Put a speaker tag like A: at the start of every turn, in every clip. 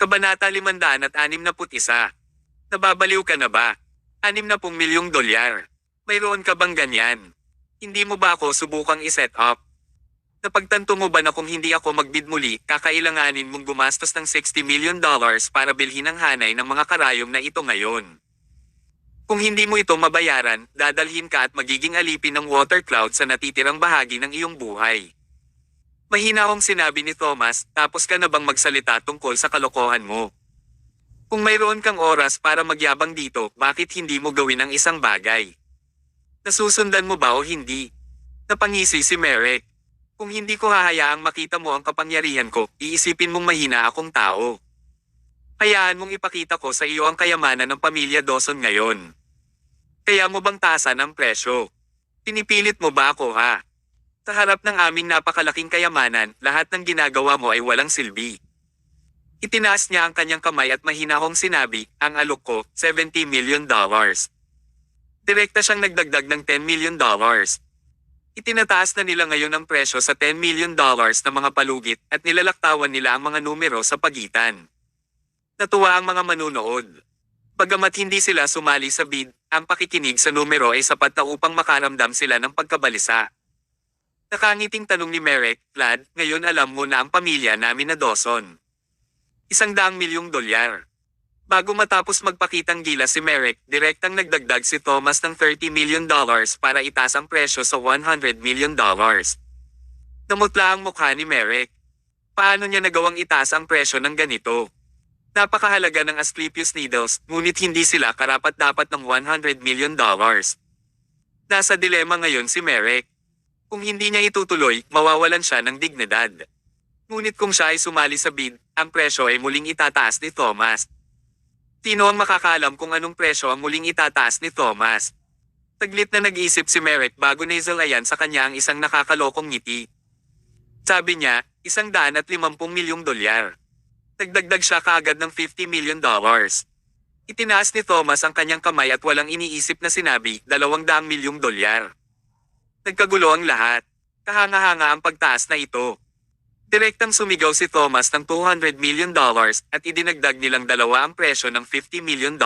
A: Kabanata 561. Nababaliw ka na ba? 60 milyong dolyar. Mayroon ka bang ganyan? Hindi mo ba ako subukang iset up? Napagtanto mo ba na kung hindi ako magbid muli, kakailanganin mong gumastos ng $60 million para bilhin ang hanay ng mga karayom na ito ngayon? Kung hindi mo ito mabayaran, dadalhin ka at magiging alipin ng water cloud sa natitirang bahagi ng iyong buhay. Mahina akong sinabi ni Thomas, tapos ka na bang magsalita tungkol sa kalokohan mo? Kung mayroon kang oras para magyabang dito, bakit hindi mo gawin ang isang bagay? Nasusundan mo ba o hindi? Napangisi si Merrick. Kung hindi ko hahayaang makita mo ang kapangyarihan ko, iisipin mong mahina akong tao. Hayaan mong ipakita ko sa iyo ang kayamanan ng pamilya Dawson ngayon. Kaya mo bang taasan ang presyo? Pinipilit mo ba ako ha? Sa harap ng aming napakalaking kayamanan, lahat ng ginagawa mo ay walang silbi. Itinaas niya ang kanyang kamay at mahinahong sinabi, ang alok ko, $70 million. Direkta siyang nagdagdag ng $10 million. Itinataas na nila ngayon ang presyo sa $10 million na mga palugit at nilalaktawan nila ang mga numero sa pagitan. Natuwa ang mga manunood. Bagamat hindi sila sumali sa bid, ang pakikinig sa numero ay sapat na upang makaramdam sila ng pagkabalisa. Nakangiting tanong ni Merrick, Lad, ngayon alam mo na ang pamilya namin na Dawson. $100 milyong. Bago matapos magpakitang gila si Merrick, direktang nagdagdag si Thomas ng $30 million para itaas ang presyo sa $100 million. Namutla ang mukha ni Merrick. Paano niya nagawang itaas ang presyo ng ganito? Napakahalaga ng Asclepius Needles, ngunit hindi sila karapat-dapat ng $100 million. Nasa dilema ngayon si Merrick. Kung hindi niya itutuloy, mawawalan siya ng dignidad. Ngunit kung siya ay sumali sa bid, ang presyo ay muling itataas ni Thomas. Sino ang makakaalam kung anong presyo ang muling itataas ni Thomas? Taglit na nag-isip si Merrick bago naisalayan sa kanya ang isang nakakalokong ngiti. Sabi niya, $150 milyong. Nagdagdag siya kaagad ng $50 million. Itinaas ni Thomas ang kanyang kamay at walang iniisip na sinabi, $200 milyong. Nagkagulo ang lahat. Kahanga-hanga ang pagtaas na ito. Direktang sumigaw si Thomas ng $200 million at idinagdag nilang dalawa ang presyo ng $50 million.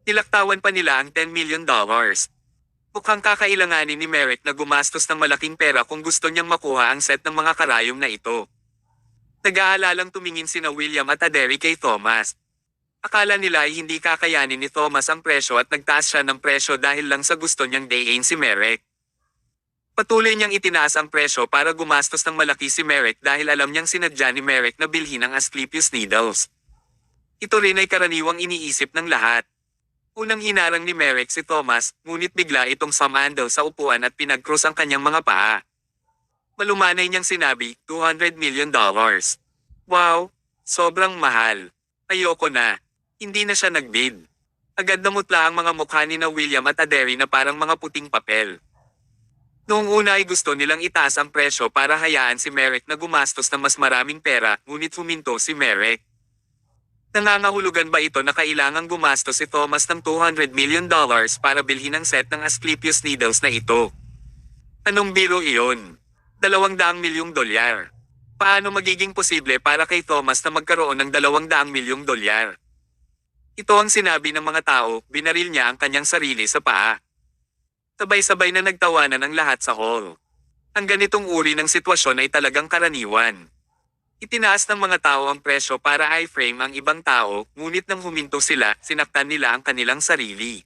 A: Nilaktawan pa nila ang $10 million. Mukhang kakailanganin ni Merrick na gumastos ng malaking pera kung gusto niyang makuha ang set ng mga karayom na ito. Nag-aalalang tumingin sina William at Aderi kay Thomas. Akala nila ay hindi kakayanin ni Thomas ang presyo at nagtaas siya ng presyo dahil lang sa gusto niyang dayain si Merrick. Patuloy niyang itinaas ang presyo para gumastos ng malaki si Merrick dahil alam niyang sinadya ni Merrick na bilhin ang Asclepius Needles. Ito rin ay karaniwang iniisip ng lahat. Unang hinarang ni Merrick si Thomas, ngunit bigla itong sumandal sa upuan at pinag-cross ang kanyang mga paa. Malumanay niyang sinabi, $200 million. Wow, sobrang mahal. Ayoko na. Hindi na siya nagbid. Agad namutla ang mga mukha ni na William at Aderi na parang mga puting papel. Noong una ay gusto nilang itaas ang presyo para hayaan si Merrick na gumastos ng mas maraming pera, ngunit huminto si Merrick. Nangangahulugan ba ito na kailangang gumastos si Thomas ng $200 million para bilhin ang set ng Asclepius Needles na ito? Anong biro iyon? $200 milyong. Paano magiging posible para kay Thomas na magkaroon ng $200 milyong? Ito ang sinabi ng mga tao, binaril niya ang kanyang sarili sa paa. Sabay-sabay na nagtawanan ang lahat sa hall. Ang ganitong uri ng sitwasyon ay talagang karaniwan. Itinaas ng mga tao ang presyo para i-frame ang ibang tao, ngunit nang huminto sila, sinaktan nila ang kanilang sarili.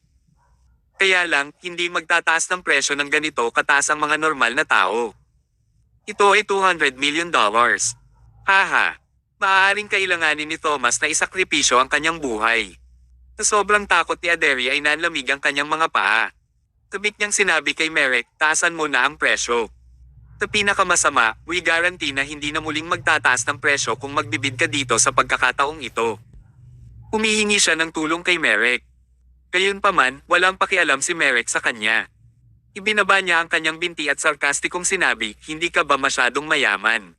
A: Kaya lang, hindi magtataas ng presyo ng ganito kataas ang mga normal na tao. Ito ay $200 million. Haha. Maaaring kailanganin ni Thomas na isakripisyo ang kanyang buhay. Sa sobrang takot ni Aderi ay nanlamig ang kanyang mga paa. Tabik niyang sinabi kay Merrick, taasan mo na ang presyo. Sa pinakamasama, we guarantee na hindi na muling magtataas ng presyo kung magbibid ka dito sa pagkakataong ito. Humihingi siya ng tulong kay Merrick. Gayunpaman, walang pakialam si Merrick sa kanya. Ibinaba niya ang kanyang binti at sarkastikong sinabi, hindi ka ba masyadong mayaman?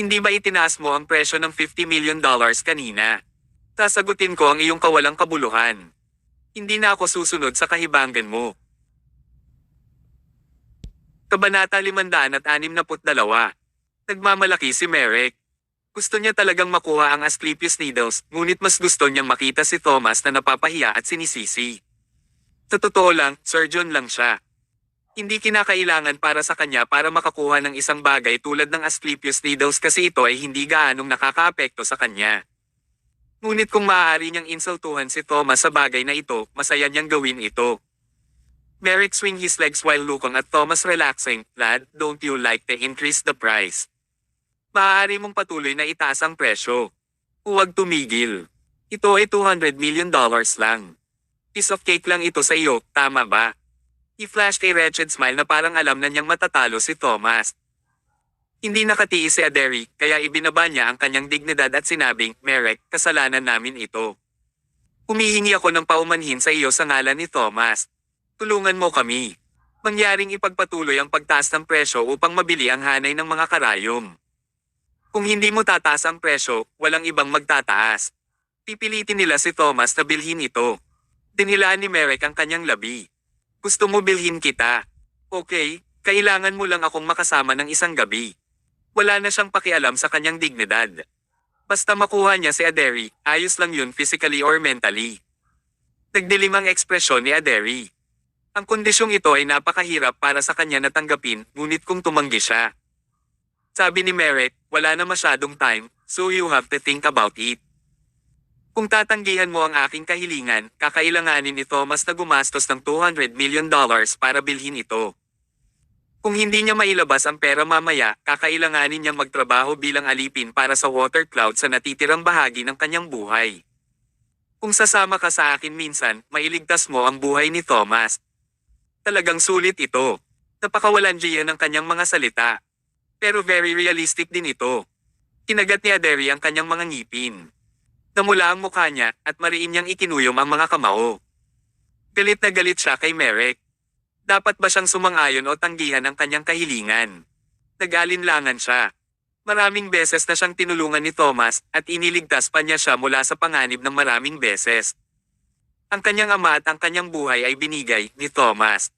A: Hindi ba itinaas mo ang presyo ng $50 million kanina? Sasagutin ko ang iyong kawalang kabuluhan. Hindi na ako susunod sa kahibangan mo. Kabanata 562. Nagmamalaki si Merrick. Gusto niya talagang makuha ang Asclepius Needles, ngunit mas gusto niyang makita si Thomas na napapahiya at sinisisi. Sa totoo lang, surgeon lang siya. Hindi kinakailangan para sa kanya para makakuha ng isang bagay tulad ng Asclepius Needles kasi ito ay hindi gaanong nakakaapekto sa kanya. Ngunit kung maaari niyang insultuhan si Thomas sa bagay na ito, masaya niyang gawin ito. Merrick swing his legs while looking at Thomas relaxing, "Lad, don't you like to increase the price? Maaari mong patuloy na itaas ang presyo. Huwag tumigil. Ito ay $200 million lang. Piece of cake lang ito sa iyo, tama ba?" He flashed a wretched smile na parang alam na niyang matatalo si Thomas. Hindi nakatiis si Aderi, kaya ibinaba niya ang kanyang dignidad at sinabing, "Merrick, kasalanan namin ito. Humihingi ako ng paumanhin sa iyo sa ngalan ni Thomas. Tulungan mo kami. Mangyaring ipagpatuloy ang pagtaas ng presyo upang mabili ang hanay ng mga karayom. Kung hindi mo tataas ang presyo, walang ibang magtataas." Pipilitin nila si Thomas na bilhin ito. Dinilaan ni Merrick ang kanyang labi. "Gusto mo bilhin kita? Okay, kailangan mo lang akong makasama ng isang gabi." Wala na siyang pakialam sa kanyang dignidad. Basta makuha niya si Aderi, ayos lang yun physically or mentally. Nagdilim ang ekspresyon ni Aderi. Ang kondisyong ito ay napakahirap para sa kanya na tanggapin, ngunit kung tumanggi siya. Sabi ni Merrick, "Wala na masyadong time, so you have to think about it. Kung tatanggihan mo ang aking kahilingan, kakailanganin ni Thomas na gumastos ng $200 million para bilhin ito. Kung hindi niya mailabas ang pera mamaya, kakailanganin niyang magtrabaho bilang alipin para sa water cloud sa natitirang bahagi ng kanyang buhay. Kung sasama ka sa akin minsan, mailigtas mo ang buhay ni Thomas." Talagang sulit ito. Napakawalandian ng kanyang mga salita. Pero very realistic din ito. Kinagat ni Aderi ang kanyang mga ngipin. Namula ang mukha niya at mariin niyang ikinuyom ang mga kamao. Galit na galit siya kay Merrick. Dapat ba siyang sumang-ayon o tanggihan ang kanyang kahilingan? Nag-alinlangan siya. Maraming beses na siyang tinulungan ni Thomas at iniligtas pa niya siya mula sa panganib ng maraming beses. Ang kanyang ama at ang kanyang buhay ay binigay ni Thomas.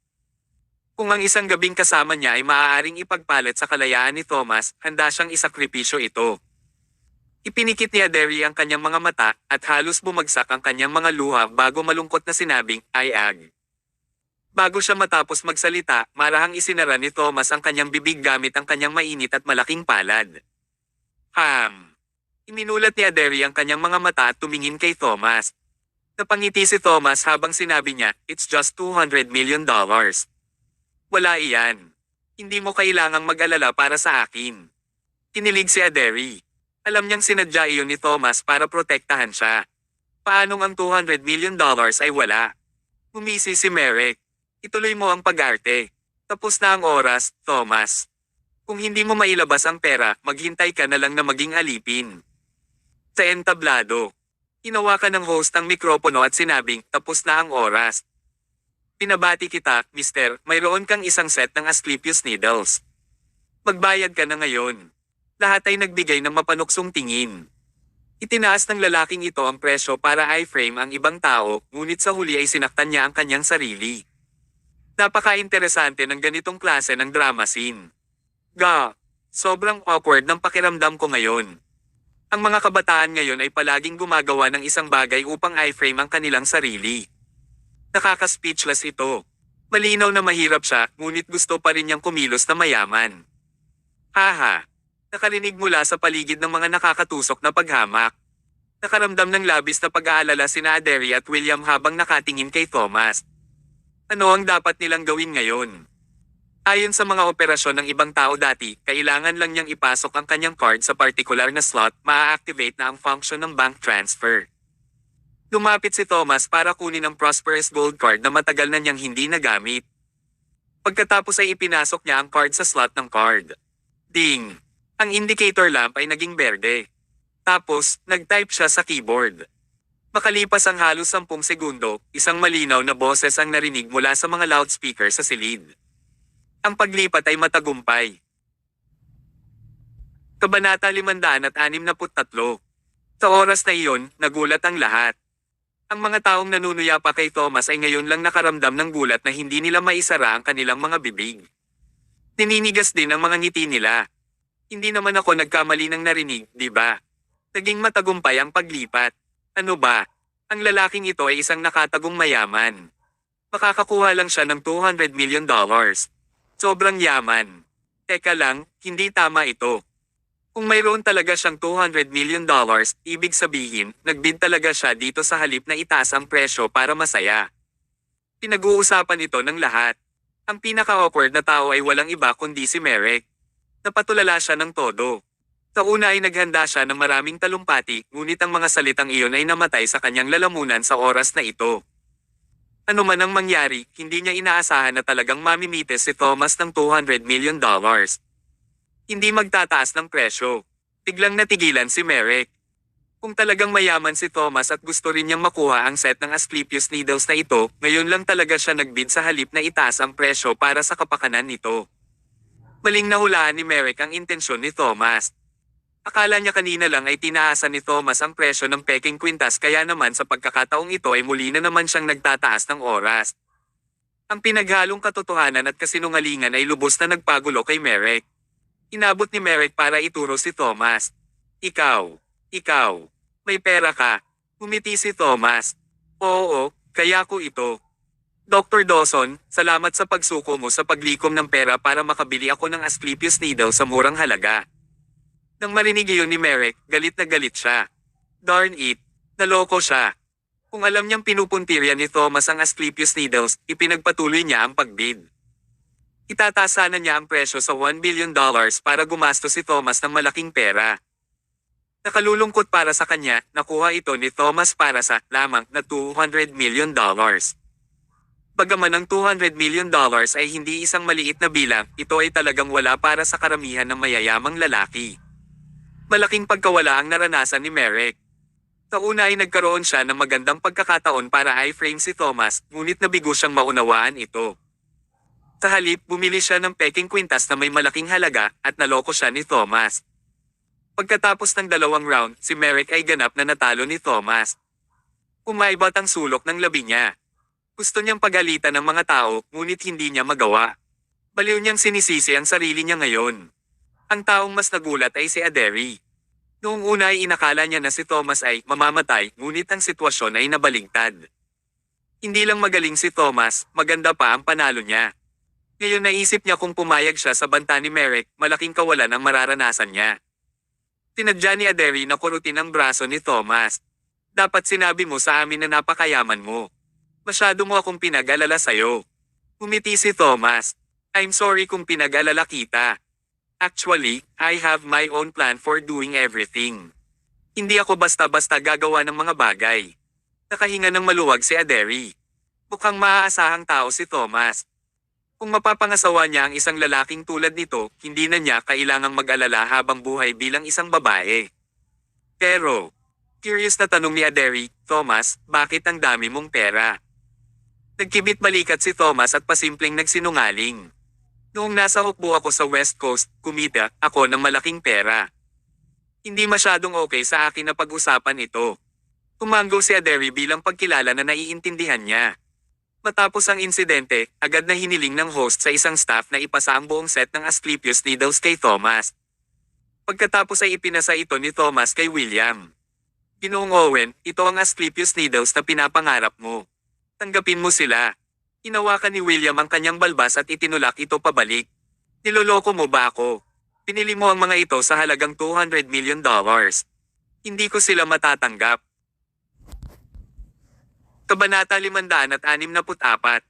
A: Kung ang isang gabing kasama niya ay maaaring ipagpalit sa kalayaan ni Thomas, handa siyang isakripisyo ito. Ipinikit ni Aderi ang kanyang mga mata at halos bumagsak ang kanyang mga luha bago malungkot na sinabing, "Ay ag." Bago siya matapos magsalita, marahang isinara ni Thomas ang kanyang bibig gamit ang kanyang mainit at malaking palad. Iminulat ni Aderi ang kanyang mga mata at tumingin kay Thomas. Napangiti si Thomas habang sinabi niya, "It's just $200 million. Wala iyan. Hindi mo kailangang mag-alala para sa akin." Kinilig si Aderi. Alam niyang sinadya iyon ni Thomas para protektahan siya. Paanong ang $200 million ay wala? Umisi si Merrick. "Ituloy mo ang pag-arte. Tapos na ang oras, Thomas. Kung hindi mo mailabas ang pera, maghintay ka na lang na maging alipin." Sa entablado. Hinawakan ng host ang mikropono at sinabing, "Tapos na ang oras. Pinabati kita, mister, mayroon kang isang set ng Asclepius Needles. Magbayad ka na ngayon." Lahat ay nagbigay ng mapanuksong tingin. Itinaas ng lalaking ito ang presyo para i-frame ang ibang tao, ngunit sa huli ay sinaktan niya ang kanyang sarili. Napaka-interesante ng ganitong klase ng drama scene. Sobrang awkward ng pakiramdam ko ngayon. Ang mga kabataan ngayon ay palaging gumagawa ng isang bagay upang i-frame ang kanilang sarili. Nakaka-speechless ito. Malinaw na mahirap siya, ngunit gusto pa rin niyang kumilos na mayaman. Haha. Nakarinig mula sa paligid ng mga nakakatusok na paghamak. Nakaramdam ng labis na pag-aalala sina Aderi at William habang nakatingin kay Thomas. Ano ang dapat nilang gawin ngayon? Ayon sa mga operasyon ng ibang tao dati, kailangan lang niyang ipasok ang kanyang card sa particular na slot, maa-activate na ang function ng bank transfer. Lumapit si Thomas para kunin ang Prosperous Gold Card na matagal na niyang hindi nagamit. Pagkatapos ay ipinasok niya ang card sa slot ng card. Ding! Ang indicator lamp ay naging berde. Tapos, nag-type siya sa keyboard. Makalipas ang halos 10 segundo, isang malinaw na boses ang narinig mula sa mga loudspeaker sa silid. Ang paglipat ay matagumpay. Kabanata 563. Sa oras na iyon, nagulat ang lahat. Ang mga taong nanunuya pa kay Thomas ay ngayon lang nakaramdam ng gulat na hindi nila maisara ang kanilang mga bibig. Nininigas din ang mga ngiti nila. Hindi naman ako nagkamali ng narinig, di ba? Naging matagumpay ang paglipat. Ano ba? Ang lalaking ito ay isang nakatagong mayaman. Makakakuha lang siya ng $200 million. Sobrang yaman. Teka lang, hindi tama ito. Kung mayroon talaga siyang $200 million, ibig sabihin, nagbid talaga siya dito sa halip na itaas ang presyo para masaya. Pinag-uusapan ito ng lahat. Ang pinaka-awkward na tao ay walang iba kundi si Merek. Napatulala siya ng todo. Tauna ay naghanda siya ng maraming talumpati, ngunit ang mga salitang iyon ay namatay sa kanyang lalamunan sa oras na ito. Ano man ang mangyari, hindi niya inaasahan na talagang mamimites si Thomas ng $200 million. Hindi magtataas ng presyo. Biglang natigilan si Merek. Kung talagang mayaman si Thomas at gusto rin niyang makuha ang set ng Asclepius Needles na ito, ngayon lang talaga siya nagbid sa halip na itaas ang presyo para sa kapakanan nito. Maling nahulaan ni Merek ang intensyon ni Thomas. Akala niya kanina lang ay tinaasan ni Thomas ang presyo ng peking kwintas, kaya naman sa pagkakataong ito ay muli na naman siyang nagtataas ng oras. Ang pinaghalong katotohanan at kasinungalingan ay lubos na nagpagulo kay Merek. Inabot ni Merek para ituro si Thomas. Ikaw, may pera ka. Umiti si Thomas. Oo, kaya ko ito. Dr. Dawson, salamat sa pagsuko mo sa paglikom ng pera para makabili ako ng Asclepius Needle sa murang halaga. Nang marinig iyon ni Merek, galit na galit siya. Darn it, naloko siya. Kung alam niyang pinupuntirya ni Thomas ang Asclepius Needles, ipinagpatuloy niya ang pagbid. Itataas sana niya ang presyo sa $1 billion para gumastos si Thomas ng malaking pera. Nakalulungkot para sa kanya, nakuha ito ni Thomas para sa lamang na $200 million. Bagaman ang $200 million ay hindi isang maliit na bilang, ito ay talagang wala para sa karamihan ng mayayamang lalaki. Malaking pagkawala ang naranasan ni Merek. Tauna ay nagkaroon siya ng magandang pagkakataon para i-frame si Thomas, ngunit nabigo siyang maunawaan ito. Sa halip, bumili siya ng peking kwintas na may malaking halaga at naloko siya ni Thomas. Pagkatapos ng 2 round, si Merek ay ganap na natalo ni Thomas. Umaibat ang sulok ng labi niya. Gusto niyang pagalitan ng mga tao, ngunit hindi niya magawa. Baliw niyang sinisisi ang sarili niya ngayon. Ang taong mas nagulat ay si Aderi. Noong una ay inakala niya na si Thomas ay mamamatay, ngunit ang sitwasyon ay nabaligtad. Hindi lang magaling si Thomas, maganda pa ang panalo niya. Ngayon naisip niya kung pumayag siya sa banta ni Merek, malaking kawalan ang mararanasan niya. Tinadya ni Aderi na kurutin ang braso ni Thomas. Dapat sinabi mo sa amin na napakayaman mo. Masyado mo akong pinag-alala sa'yo. Umiti si Thomas. I'm sorry kung pinag-alala kita. Actually, I have my own plan for doing everything. Hindi ako basta-basta gagawa ng mga bagay. Nakahinga ng maluwag si Aderi. Mukhang maaasahang tao si Thomas. Kung mapapangasawa niya ang isang lalaking tulad nito, hindi na niya kailangang mag-alala habang buhay bilang isang babae. Pero, curious na tanong ni Aderi, Thomas, bakit ang dami mong pera? Nagkibit balikat si Thomas at pasimpleng nagsinungaling. Noong nasa hukbo ako sa West Coast, kumita ako ng malaking pera. Hindi masyadong okay sa akin na pag-usapan ito. Tumanggo si Aderi bilang pagkilala na naiintindihan niya. Matapos ang insidente, agad na hiniling ng host sa isang staff na ipasa ang buong set ng Asclepius Needles kay Thomas. Pagkatapos ay ipinasa ito ni Thomas kay William. Ginoong Owen, ito ang Asclepius Needles na pinapangarap mo. Tanggapin mo sila. Hinawakan ni William ang kanyang balbas at itinulak ito pabalik. Niloloko mo ba ako? Pinili mo ang mga ito sa halagang $200 million. Hindi ko sila matatanggap. Kabanata 564.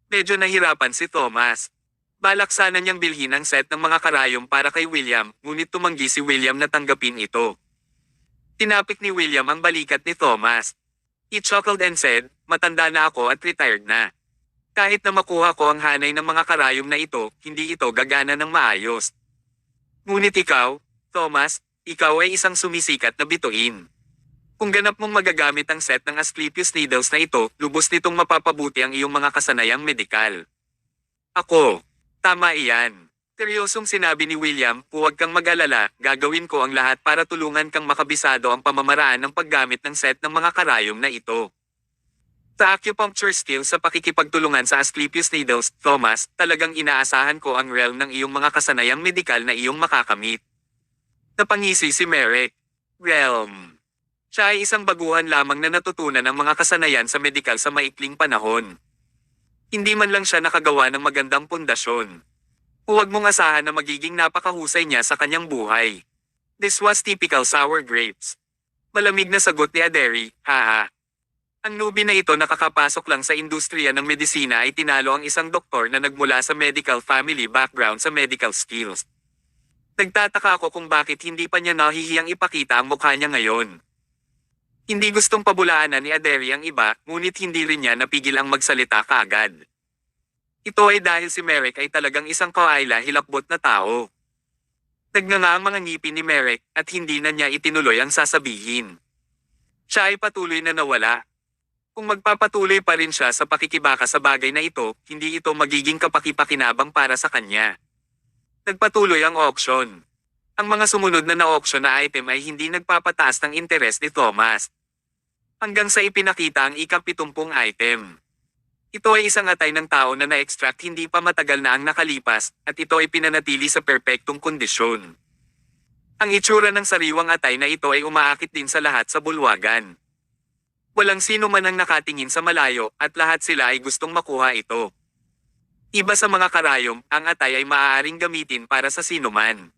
A: Medyo nahirapan si Thomas. Balak sana niyang bilhin ang set ng mga karayom para kay William, ngunit tumanggi si William na tanggapin ito. Tinapik ni William ang balikat ni Thomas. He chuckled and said, matanda na ako at retired na. Kahit na makuha ko ang hanay ng mga karayom na ito, hindi ito gagana ng maayos. Ngunit ikaw, Thomas, ikaw ay isang sumisikat na bituin. Kung ganap mong magagamit ang set ng Asclepius Needles na ito, lubos nitong mapapabuti ang iyong mga kasanayang medikal. Ako. Tama iyan. Seryosong sinabi ni William, huwag kang mag-alala, gagawin ko ang lahat para tulungan kang makabisado ang pamamaraan ng paggamit ng set ng mga karayom na ito. Sa acupuncture skill sa pakikipagtulungan sa Asclepius Needles, Thomas, talagang inaasahan ko ang realm ng iyong mga kasanayang medikal na iyong makakamit. Napangisi si Merrick. Realm. Siya ay isang baguhan lamang na natutunan ng mga kasanayan sa medikal sa maikling panahon. Hindi man lang siya nakagawa ng magandang pundasyon. Huwag mong asahan na magiging napakahusay niya sa kanyang buhay. This was typical sour grapes. Malamig na sagot ni Aderi, haha. Ang newbie na ito nakakapasok lang sa industriya ng medisina ay tinalo ang isang doktor na nagmula sa medical family background sa medical skills. Nagtataka ako kung bakit hindi pa niya nahihiyang ipakita ang mukha niya ngayon. Hindi gustong pabulaanan ni Aderi ang iba, ngunit hindi rin niya napigil ang magsalita kaagad. Ito ay dahil si Merrick ay talagang isang kawaila hilakbot na tao. Nagnganga ang mga ngipin ni Merrick at hindi na niya itinuloy ang sasabihin. Siya ay patuloy na nawala. Kung magpapatuloy pa rin siya sa pakikibaka sa bagay na ito, hindi ito magiging kapakipakinabang para sa kanya. Nagpatuloy ang auction. Ang mga sumunod na na-auction na item ay hindi nagpapataas ng interes ni Thomas. Hanggang sa ipinakita ang ika-70 item. Ito ay isang atay ng tao na na-extract hindi pa matagal na ang nakalipas, at ito ay pinanatili sa perpektong kondisyon. Ang itsura ng sariwang atay na ito ay umaakit din sa lahat sa bulwagan. Walang sino man ang nakatingin sa malayo at lahat sila ay gustong makuha ito. Iba sa mga karayom, ang atay ay maaaring gamitin para sa sino man.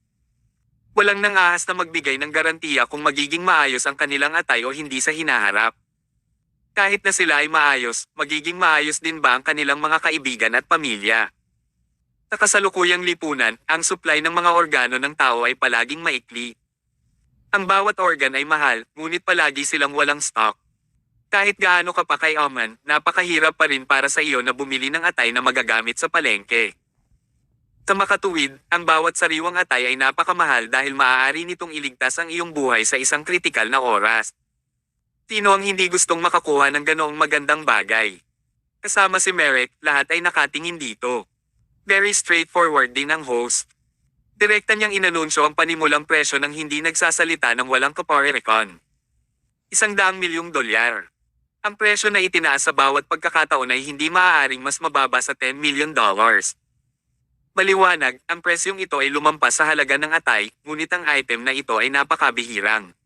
A: Walang nang-ahas na magbigay ng garantiya kung magiging maayos ang kanilang atay o hindi sa hinaharap. Kahit na sila ay maayos, magiging maayos din ba ang kanilang mga kaibigan at pamilya? Sa kasalukuyang lipunan, ang supply ng mga organo ng tao ay palaging maikli. Ang bawat organ ay mahal, ngunit palagi silang walang stock. Kahit gaano ka pa kayaman, napakahirap pa rin para sa iyo na bumili ng atay na magagamit sa palengke. Sa makatuwid, ang bawat sariwang atay ay napakamahal dahil maaari nitong iligtas ang iyong buhay sa isang kritikal na oras. Sino ang hindi gustong makakuha ng ganoong magandang bagay? Kasama si Merrick, lahat ay nakatingin dito. Very straightforward din ang host. Direkta niyang inanunsyo ang panimulang presyo ng hindi nagsasalita ng walang kaparerekon. $100 milyong. Ang presyo na itinaas sa bawat pagkakataon ay hindi maaaring mas mababa sa $10 million. Maliwanag, ang presyong ito ay lumampas sa halaga ng atay, ngunit ang item na ito ay napakabihirang.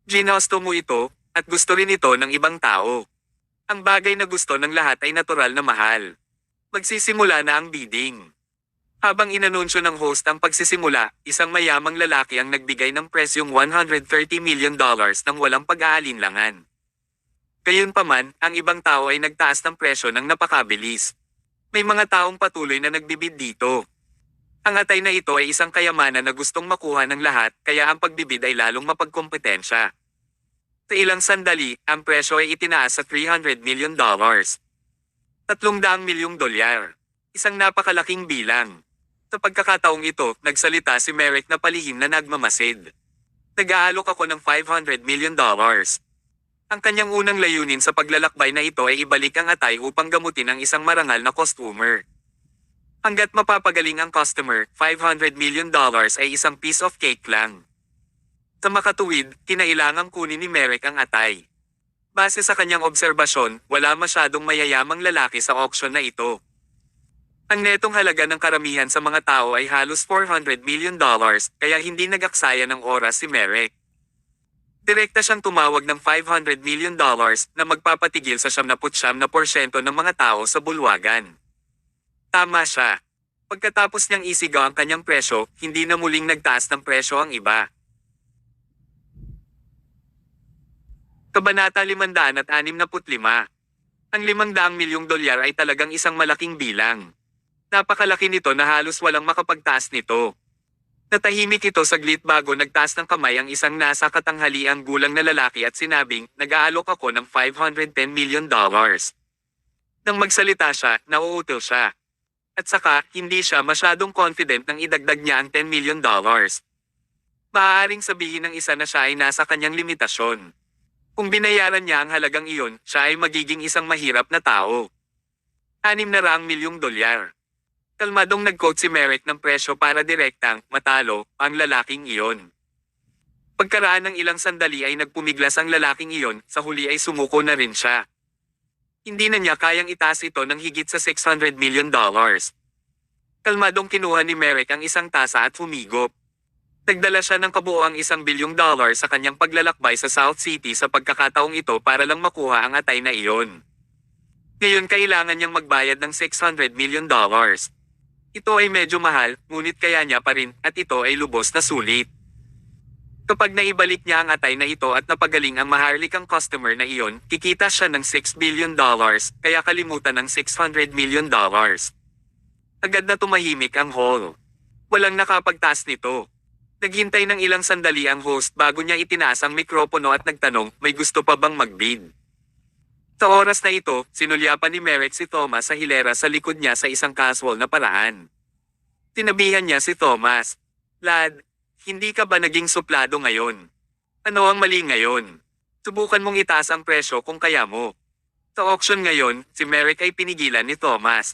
A: Ginusto mo ito, at gusto rin ito ng ibang tao. Ang bagay na gusto ng lahat ay natural na mahal. Magsisimula na ang bidding. Habang inanunsyo ng host ang pagsisimula, isang mayamang lalaki ang nagbigay ng presyong $130 million nang walang pag-aalinlangan. Gayunpaman, ang ibang tao ay nagtaas ng presyo ng napakabilis. May mga taong patuloy na nagbibid dito. Ang atay na ito ay isang kayamanan na gustong makuha ng lahat, kaya ang pagbibid ay lalong mapagkompetensya. Sa ilang sandali, ang presyo ay itinaas sa $300 million. $300 milyong. Isang napakalaking bilang. Sa pagkakataong ito, nagsalita si Merrick na palihim na nagmamasid. Nag-aalok ako ng $500 million. Ang kanyang unang layunin sa paglalakbay na ito ay ibalik ang atay upang gamutin ang isang marangal na customer. Hanggat mapapagaling ang customer, $500 million ay isang piece of cake lang. Sa makatuwid, kinailangang kunin ni Merrick ang atay. Base sa kanyang obserbasyon, wala masyadong mayayamang lalaki sa auction na ito. Ang netong halaga ng karamihan sa mga tao ay halos $400 million, kaya hindi nagaksaya ng oras si Merrick. Direkta siyang tumawag ng $500 million na magpapatigil sa 79% ng mga tao sa bulwagan. Tama siya. Pagkatapos niyang isigaw ang kanyang presyo, hindi na muling nagtaas ng presyo ang iba. Kabanata 565. Ang $500 milyong ay talagang isang malaking bilang. Napakalaki nito na halos walang makapagtaas nito. Natahimik ito saglit bago nagtaas ng kamay ang isang nasa katanghaliang gulang na lalaki at sinabing, nag-aalok ako ng $510 million. Nang magsalita siya, nauutil siya. At saka, hindi siya masyadong confident nang idagdag niya ang $10 million. Maaaring sabihin ng isa na siya ay nasa kanyang limitasyon. Kung binayaran niya ang halagang iyon, siya ay magiging isang mahirap na tao. $600 milyong. Kalmadong nag-quote si Merrick ng presyo para direktang, matalo, ang lalaking iyon. Pagkaraan ng ilang sandali ay nagpumiglas ang lalaking iyon, sa huli ay sumuko na rin siya. Hindi na niya kayang itaas ito ng higit sa $600 million. Kalmadong kinuha ni Merrick ang isang tasa at humigop. Nagdala siya ng kabuoang $1 billion sa kanyang paglalakbay sa South City sa pagkakataong ito para lang makuha ang atay na iyon. Ngayon kailangan niyang magbayad ng $600 million. Ito ay medyo mahal, ngunit kaya niya pa rin, at ito ay lubos na sulit. Kapag naibalik niya ang atay na ito at napagaling ang maharlikang customer na iyon, kikita siya ng $6 billion, kaya kalimutan ng $600 million. Agad na tumahimik ang hall. Walang nakapagtaas nito. Naghintay ng ilang sandali ang host bago niya itinaas ang mikropono at nagtanong, may gusto pa bang magbid? Sa oras na ito, sinulyapan ni Merrick si Thomas sa hilera sa likod niya sa isang casual na paraan. Tinabihan niya si Thomas. Lad, hindi ka ba naging suplado ngayon? Ano ang mali ngayon? Subukan mong itaas ang presyo kung kaya mo. Sa auction ngayon, si Merrick ay pinigilan ni Thomas.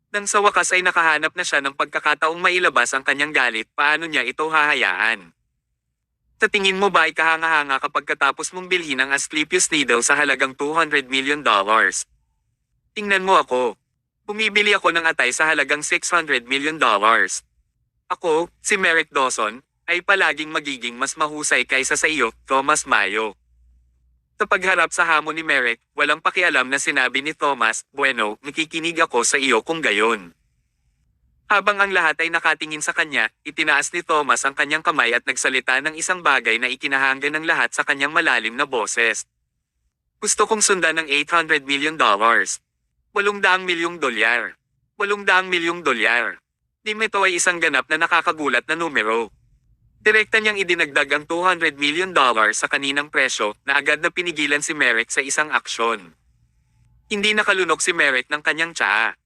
A: Nang sa wakas ay nakahanap na siya ng pagkakataong mailabas ang kanyang galit, paano niya ito hahayaan? Sa tingin mo ba ay kahanga-hanga kapag katapos mong bilhin ang Asclepius Needle sa halagang $200 million? Tingnan mo ako. Bumibili ako ng atay sa halagang $600 million. Ako, si Merrick Dawson, ay palaging magiging mas mahusay kaysa sa iyo, Thomas Mayo. Sa pagharap sa hamon ni Merrick, walang pakialam na sinabi ni Thomas, bueno, nakikinig ako sa iyo kung gayon. Habang ang lahat ay nakatingin sa kanya, itinaas ni Thomas ang kanyang kamay at nagsalita ng isang bagay na ikinahanggan ng lahat sa kanyang malalim na boses. Gusto kong sundan ng $800 million. $800 milyong. $800 milyong. Di ito ay isang ganap na nakakagulat na numero. Direkta niyang idinagdag ang $200 million sa kaninang presyo na agad na pinigilan si Merrick sa isang aksyon. Hindi nakalunok si Merrick ng kanyang tsaa.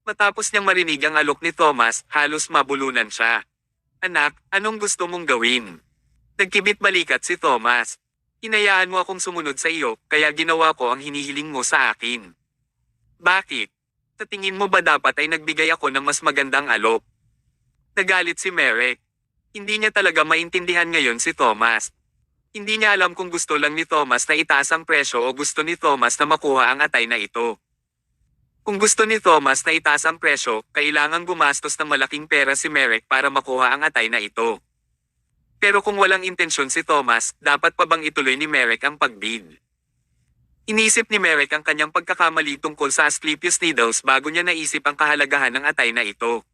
A: Matapos niyang marinig ang alok ni Thomas, halos mabulunan siya. Anak, anong gusto mong gawin? Nagkibit balikat si Thomas. Hinayaan mo akong sumunod sa iyo, kaya ginawa ko ang hinihiling mo sa akin. Bakit? Sa tingin mo ba dapat ay nagbigay ako ng mas magandang alok? Nagalit si Merrick. Hindi niya talaga maintindihan ngayon si Thomas. Hindi niya alam kung gusto lang ni Thomas na itaas ang presyo o gusto ni Thomas na makuha ang atay na ito. Kung gusto ni Thomas na itaas ang presyo, kailangang gumastos ng malaking pera si Merrick para makuha ang atay na ito. Pero kung walang intensyon si Thomas, dapat pa bang ituloy ni Merrick ang pagbid? Inisip ni Merrick ang kanyang pagkakamali tungkol sa Asclepius Needles bago niya naisip ang kahalagahan ng atay na ito.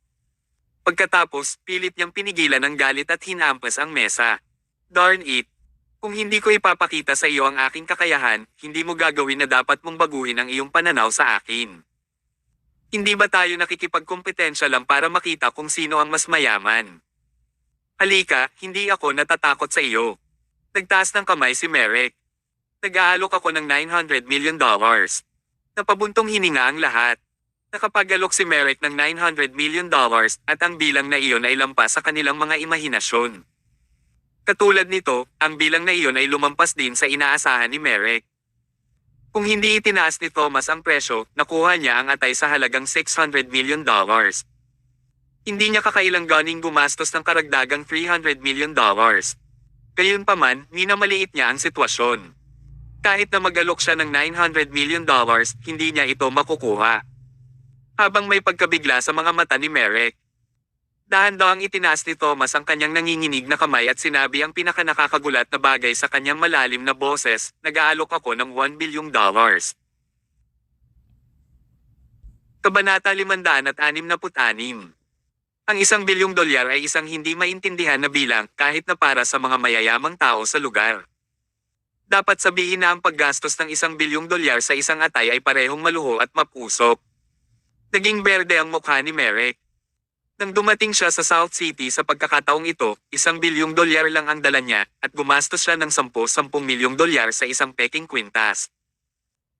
A: Pagkatapos, pilit niyang pinigilan ang galit at hinampas ang mesa. Darn it! Kung hindi ko ipapakita sa iyo ang aking kakayahan, hindi mo gagawin na dapat mong baguhin ang iyong pananaw sa akin. Hindi ba tayo nakikipagkompetensya lang para makita kung sino ang mas mayaman? Halika, hindi ako natatakot sa iyo. Nagtaas ng kamay si Merrick. Nag-aalok ako ng $900 million. Napabuntong hininga ang lahat. Nakapag-alok si Merrick ng $900 million at ang bilang na iyon ay lampas sa kanilang mga imahinasyon. Katulad nito, ang bilang na iyon ay lumampas din sa inaasahan ni Merrick. Kung hindi itinaas ni Thomas ang presyo, nakuha niya ang atay sa halagang $600 million. Hindi niya kakailanganing gumastos ng karagdagang $300 million. Gayunpaman, minamaliit niya ang sitwasyon. Kahit na mag-alok siya ng $900 million, hindi niya ito makukuha. Habang may pagkabigla sa mga mata ni Merrick. Dahan-dahang itinaas ni Thomas ang kanyang nanginginig na kamay at sinabi ang pinakanakakagulat na bagay sa kanyang malalim na boses, nag-aalok ako ng $1 billion. Kabanata 566. Ang $1 bilyong ay isang hindi maintindihan na bilang kahit na para sa mga mayayamang tao sa lugar. Dapat sabihin na ang paggastos ng $1 bilyong sa isang atay ay parehong maluho at mapusok. Naging berde ang mukha ni Merrick. Nang dumating siya sa South City sa pagkakataong ito, $1 bilyong lang ang dala niya at gumastos siya ng $10 milyong sa isang peking kwintas.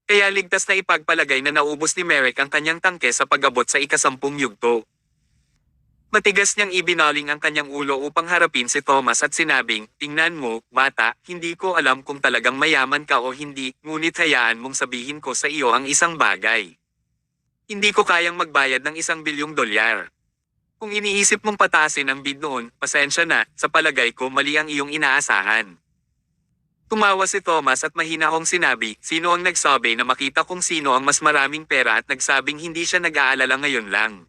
A: Kaya ligtas na ipagpalagay na naubos ni Merrick ang kanyang tangke sa pag-abot sa ika-10 yugto. Matigas niyang ibinaling ang kanyang ulo upang harapin si Thomas at sinabing, tingnan mo, bata, hindi ko alam kung talagang mayaman ka o hindi, ngunit hayaan mong sabihin ko sa iyo ang isang bagay. Hindi ko kayang magbayad ng $1 bilyong. Kung iniisip mong patasin ang bid noon, pasensya na, sa palagay ko mali ang iyong inaasahan. Tumawa si Thomas at mahina kong sinabi, sino ang nagsabi na makita kung sino ang mas maraming pera at nagsabing hindi siya nag-aalala ngayon lang.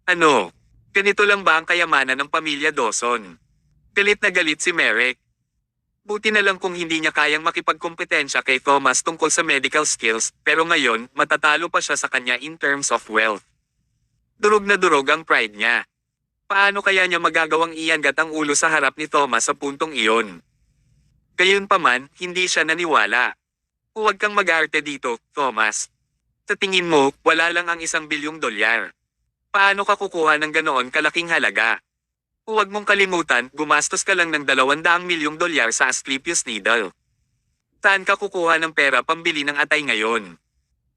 A: Ano? Ganito lang ba ang kayamanan ng pamilya Dawson? Galit na galit si Merrick. Buti na lang kung hindi niya kayang makipagkompetensya kay Thomas tungkol sa medical skills, pero ngayon, matatalo pa siya sa kanya in terms of wealth. Durog na durog ang pride niya. Paano kaya niya magagawang iangat ang ulo sa harap ni Thomas sa puntong iyon? Gayunpaman, hindi siya naniwala. Huwag kang mag-arte dito, Thomas. Sa tingin mo, wala lang ang $1 billion. Paano ka kukuha ng ganoon kalaking halaga? Huwag mong kalimutan, gumastos ka lang ng $200 million sa Asclepius Needle. Saan ka kukuha ng pera pambili ng atay ngayon?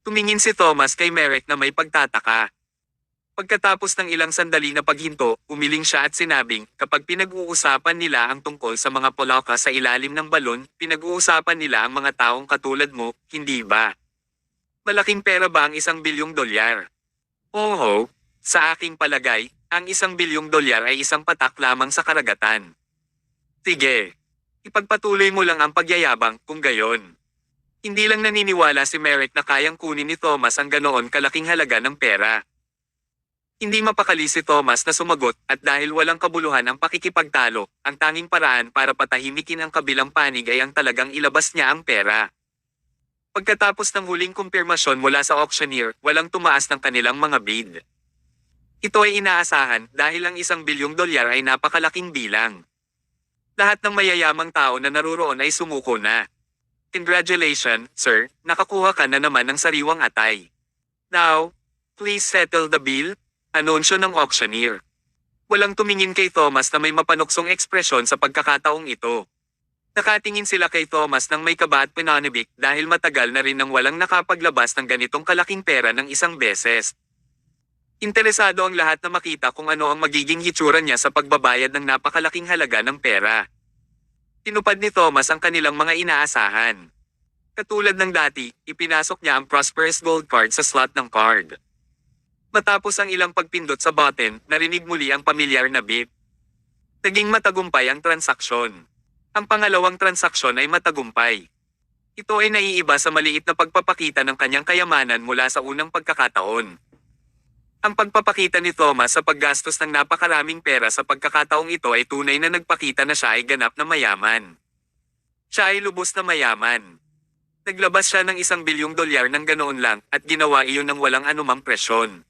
A: Tumingin si Thomas kay Merrick na may pagtataka. Pagkatapos ng ilang sandali na paghinto, umiling siya at sinabing, kapag pinag-uusapan nila ang tungkol sa mga poloka sa ilalim ng balon, pinag-uusapan nila ang mga taong katulad mo, hindi ba? Malaking pera ba ang $1 billion? Oo, sa aking palagay, ang $1 billion ay isang patak lamang sa karagatan. Sige, ipagpatuloy mo lang ang pagyayabang kung gayon. Hindi lang naniniwala si Merrick na kayang kunin ni Thomas ang ganoon kalaking halaga ng pera. Hindi mapakali si Thomas na sumagot at dahil walang kabuluhan ang pakikipagtalo, ang tanging paraan para patahimikin ang kabilang panig ay ang talagang ilabas niya ang pera. Pagkatapos ng huling kumpirmasyon mula sa auctioneer, walang tumaas ng kanilang mga bid. Ito ay inaasahan dahil ang $1 billion ay napakalaking bilang. Lahat ng mayayamang tao na naruroon ay sumuko na. Congratulations, sir, nakakuha ka na naman ng sariwang atay. Now, please settle the bill, anunsyo ng auctioneer. Walang tumingin kay Thomas na may mapanuksong ekspresyon sa pagkakataong ito. Nakatingin sila kay Thomas ng may kaba at pinanibik dahil matagal na rin nang walang nakapaglabas ng ganitong kalaking pera ng isang beses. Interesado ang lahat na makita kung ano ang magiging hitsura niya sa pagbabayad ng napakalaking halaga ng pera. Tinupad ni Thomas ang kanilang mga inaasahan. Katulad ng dati, ipinasok niya ang Prosperous Gold card sa slot ng card. Matapos ang ilang pagpindot sa button, narinig muli ang pamilyar na beep. Naging matagumpay ang transaksyon. Ang pangalawang transaksyon ay matagumpay. Ito ay naiiba sa maliit na pagpapakita ng kanyang kayamanan mula sa unang pagkakataon. Ang pagpapakita ni Thomas sa paggastos ng napakaraming pera sa pagkakataong ito ay tunay na nagpakita na siya ay ganap na mayaman. Siya ay lubos na mayaman. Naglabas siya ng $1 billion ng ganoon lang at ginawa iyon ng walang anumang presyon.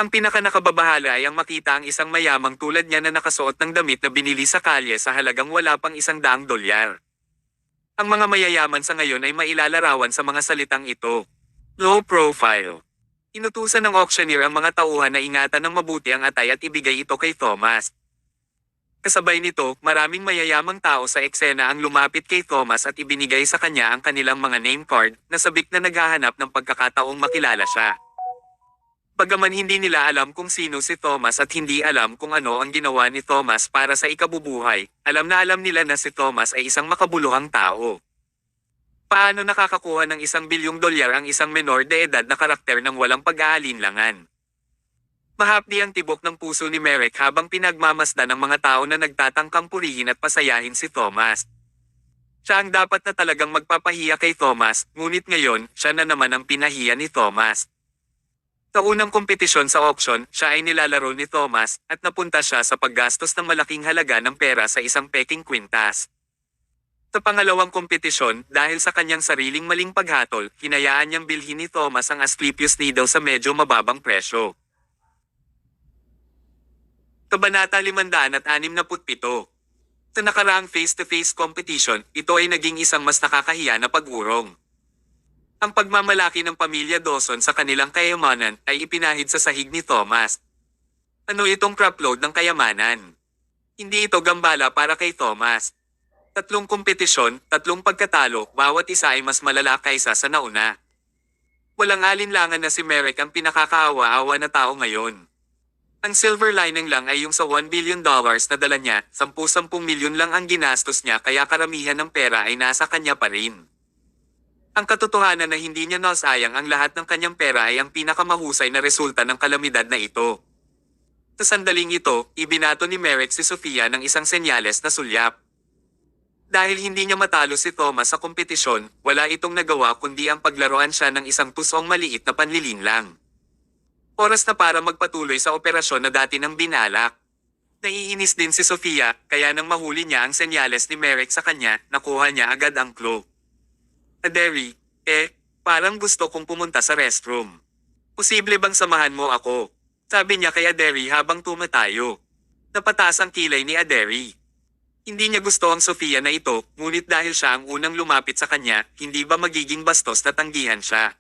A: Ang pinakanakababahala ay ang makita ang isang mayamang tulad niya na nakasuot ng damit na binili sa kalye sa halagang wala pang $100. Ang mga mayayaman sa ngayon ay mailalarawan sa mga salitang ito. Low profile. Inutusan ng auctioneer ang mga tauhan na ingatan ng mabuti ang atay at ibigay ito kay Thomas. Kasabay nito, maraming mayayamang tao sa eksena ang lumapit kay Thomas at ibinigay sa kanya ang kanilang mga name card na sabik na naghahanap ng pagkakataong makilala siya. Bagaman hindi nila alam kung sino si Thomas at hindi alam kung ano ang ginawa ni Thomas para sa ikabubuhay, alam na alam nila na si Thomas ay isang makabuluhang tao. Paano nakakakuha ng $1 billion ang isang menor de edad na karakter ng walang pag-aalinlangan? Mahapdi ang tibok ng puso ni Merrick habang pinagmamasdan ng mga tao na nagtatangkang purihin at pasayahin si Thomas. Siya ang dapat na talagang magpapahiya kay Thomas, ngunit ngayon, siya na naman ang pinahiya ni Thomas. Sa unang kompetisyon sa auction, siya ay nilalaro ni Thomas, at napunta siya sa paggastos ng malaking halaga ng pera sa isang peking kwintas. Sa pangalawang kompetisyon, dahil sa kanyang sariling maling paghatol, hinayaan niyang bilhin ni Thomas ang Asclepius Needle sa medyo mababang presyo. Kabanata 567. Sa nakaraang face-to-face competition, ito ay naging isang mas nakakahiya na pag-urong. Ang pagmamalaki ng pamilya Dawson sa kanilang kayamanan ay ipinahid sa sahig ni Thomas. Ano itong crapload ng kayamanan? Hindi ito gambala para kay Thomas. 3 kompetisyon, 3 pagkatalo, bawat isa ay mas malala kaysa sa nauna. Walang alinlangan na si Merrick ang pinakakaawa-awa na tao ngayon. Ang silver lining lang ay yung sa $1 billion na dala niya, 10-10 milyon lang ang ginastos niya kaya karamihan ng pera ay nasa kanya pa rin. Ang katotohanan na hindi niya nasayang ang lahat ng kanyang pera ay ang pinakamahusay na resulta ng kalamidad na ito. Sa sandaling ito, ibinato ni Merrick si Sofia ng isang senyales na sulyap. Dahil hindi niya matalo si Thomas sa kompetisyon, wala itong nagawa kundi ang paglaruan siya ng isang tusong maliit na panlilinlang. Oras na para magpatuloy sa operasyon na dati nang binalak. Naiinis din si Sofia, kaya nang mahuli niya ang senyales ni Merek sa kanya, nakuha niya agad ang clue. Aderi, parang gusto kong pumunta sa restroom. Posible bang samahan mo ako? Sabi niya kay Aderi habang tumatayo. Napataas ang kilay ni Aderi. Hindi niya gusto ang Sofia na ito, ngunit dahil siya ang unang lumapit sa kanya, hindi ba magiging bastos na tanggihan siya?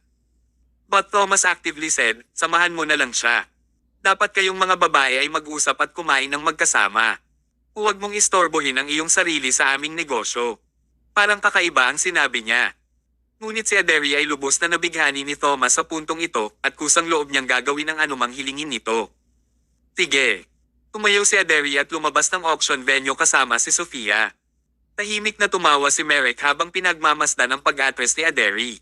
A: But Thomas actively said, samahan mo na lang siya. Dapat kayong mga babae ay mag-usap at kumain ng magkasama. Huwag mong istorbohin ang iyong sarili sa aming negosyo. Parang kakaiba ang sinabi niya. Ngunit si Aderi ay lubos na nabighani ni Thomas sa puntong ito at kusang loob niyang gagawin ang anumang hilingin nito. Sige. Tumayo si Aderi at lumabas ng auction venue kasama si Sofia. Tahimik na tumawa si Merek habang pinagmamasdan ang pag-atres ni Aderi.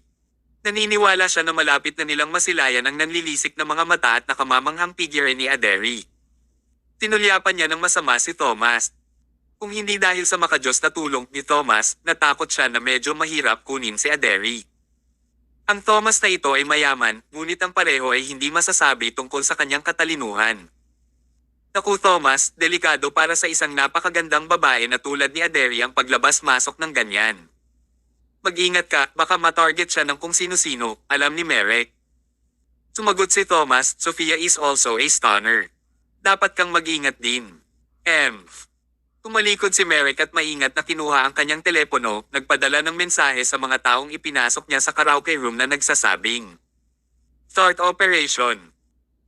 A: Naniniwala siya na malapit na nilang masilayan ang nanlilisik na mga mata at nakamamanghang figure ni Aderi. Tinulyapan niya ng masama si Thomas. Kung hindi dahil sa makajos na tulong ni Thomas, natakot siya na medyo mahirap kunin si Aderi. Ang Thomas na ito ay mayaman, ngunit ang pareho ay hindi masasabi tungkol sa kanyang katalinuhan. Naku Thomas, delikado para sa isang napakagandang babae na tulad ni Aderi ang paglabas-masok ng ganyan. Mag-ingat ka, baka matarget siya ng kung sino-sino, alam ni Merek. Sumagot si Thomas, Sofia is also a stunner. Dapat kang mag-ingat din. Tumalikod si Merek at maingat na kinuha ang kanyang telepono, nagpadala ng mensahe sa mga taong ipinasok niya sa karaoke room na nagsasabing, Start operation.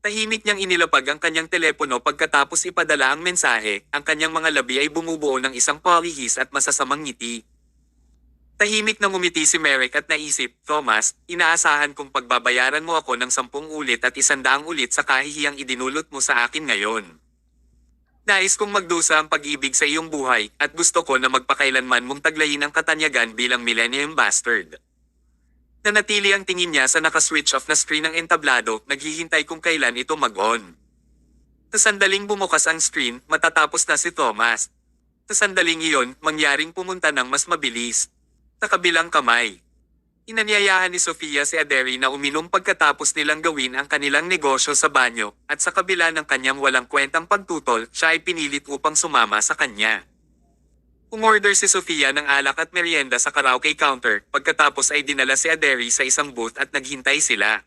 A: Tahimik niyang inilapag ang kanyang telepono pagkatapos ipadala ang mensahe, ang kanyang mga labi ay bumubuo ng isang polihis at masasamang ngiti. Tahimik na ngumiti si Merek at naisip, Thomas, inaasahan kong pagbabayaran mo ako ng 10 ulit at 100 ulit sa kahihiyang idinulot mo sa akin ngayon. Nais kong magdusa ang pag-ibig sa iyong buhay at gusto ko na magpakailanman mong taglayin ang katanyagan bilang Millennium Bastard. Nanatili ang tingin niya sa naka-switch off na screen ng entablado, naghihintay kung kailan ito mag-on. Sa sandaling bumukas ang screen, matatapos na si Thomas. Sa sandaling iyon, mangyaring pumunta ng mas mabilis. Sa kabilang kamay. Inanyayahan ni Sofia si Aderi na uminom pagkatapos nilang gawin ang kanilang negosyo sa banyo, at sa kabila ng kanyang walang kwentang pagtutol, siya ay pinilit upang sumama sa kanya. Umorder si Sofia ng alak at merienda sa karaoke counter, pagkatapos ay dinala si Aderi sa isang booth at naghintay sila.